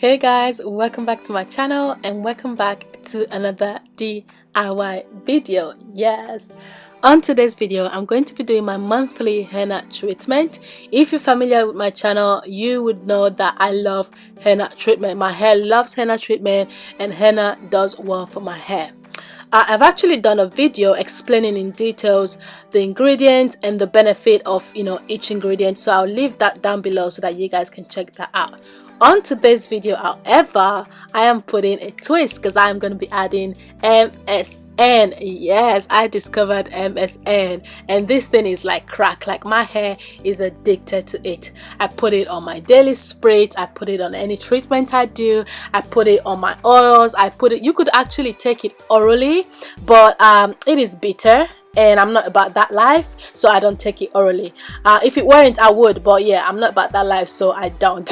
Hey guys, welcome back to my channel and welcome back to another DIY video. Yes, on today's video I'm going to be doing my monthly henna treatment. If you're familiar with my channel, you would know that I love henna treatment. My hair loves henna treatment and henna does well for my hair. I've actually done a video explaining in details the ingredients and the benefit of each ingredient, so I'll leave that down below so that you guys can check that out. On today's video, however, I am putting a twist because I'm going to be adding MSM. Yes, I discovered MSM and this thing is like crack. Like, my hair is addicted to it. I put it on my daily sprays, I put it on any treatment I do, I put it on my oils, you could actually take it orally, but it is bitter and I'm not about that life, so I don't take it orally. If it weren't, I would, but yeah, I'm not about that life, so I don't.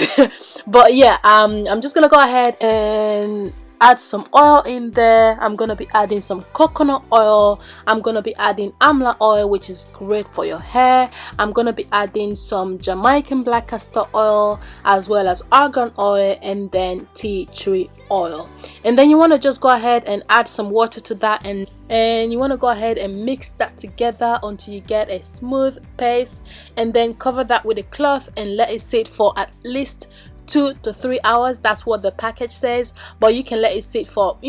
But yeah, I'm just gonna go ahead and add some oil in there. I'm gonna be adding some coconut oil, I'm gonna be adding amla oil, which is great for your hair. I'm gonna be adding some Jamaican black castor oil, as well as argan oil, and then tea tree oil. And then you want to just go ahead and add some water to that, and you want to go ahead and mix that together until you get a smooth paste, and then cover that with a cloth and let it sit for at least 2 to 3 hours. That's what the package says, but you can let it sit for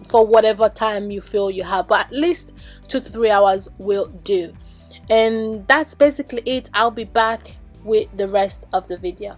for whatever time you feel you have, but at least 2 to 3 hours will do. And that's basically it. I'll be back with the rest of the video.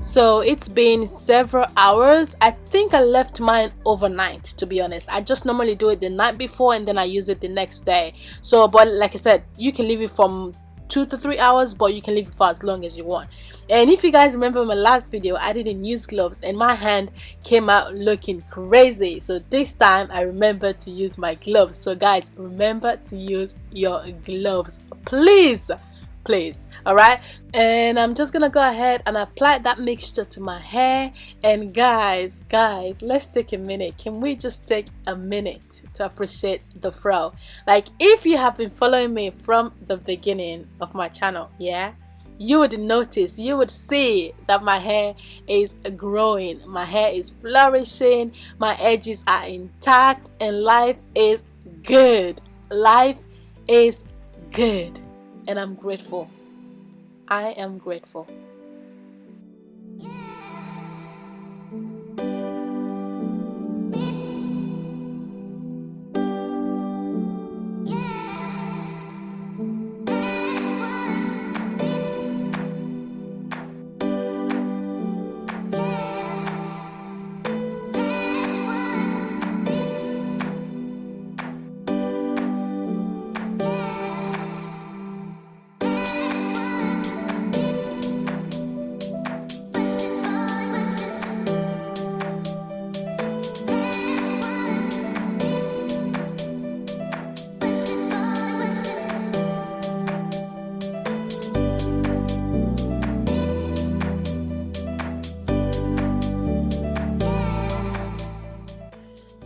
So it's been several hours. I think I left mine overnight, to be honest. I just normally do it the night before and then I use it the next day. So, but like I said, you can leave it from 2 to 3 hours, but you can leave it for as long as you want. And if you guys remember my last video, I didn't use gloves and my hand came out looking crazy. So this time I remembered to use my gloves. So guys, remember to use your gloves, please. All right, and I'm just gonna go ahead and apply that mixture to my hair. And guys, let's take a minute. Can we just take a minute to appreciate the fro? Like, if you have been following me from the beginning of my channel, yeah, you would notice, you would see that my hair is growing, my hair is flourishing, my edges are intact, and life is good. Life is good. And I'm grateful. I am grateful.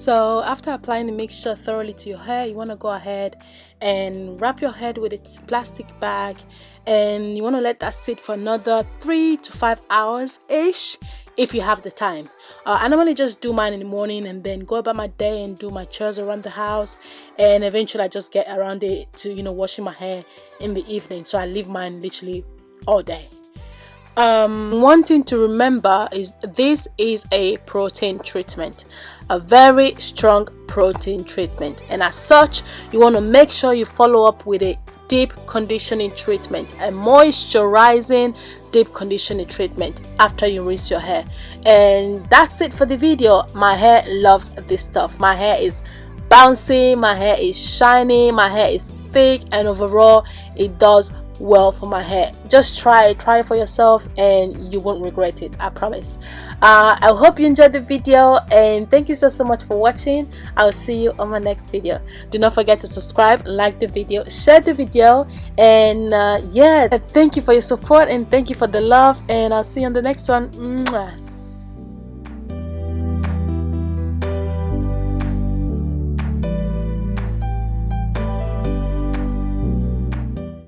So after applying the mixture thoroughly to your hair, you want to go ahead and wrap your head with its plastic bag, and you want to let that sit for another 3 to 5 hours ish if you have the time. I normally just do mine in the morning and then go about my day and do my chores around the house, and eventually I just get around it to, you know, washing my hair in the evening. So I leave mine literally all day. One thing to remember is this is a protein treatment, a very strong protein treatment, and as such you want to make sure you follow up with a deep conditioning treatment, a moisturizing deep conditioning treatment after you rinse your hair. And that's it for the video. My hair loves this stuff. My hair is bouncy, my hair is shiny, my hair is thick, and overall it does well for my hair. Just try it for yourself and you won't regret it, I promise. I hope you enjoyed the video, and thank you so much for watching. I'll see you on my next video. Do not forget to subscribe, like the video, share the video, and yeah, thank you for your support and thank you for the love, and I'll see you on the next one. Mwah.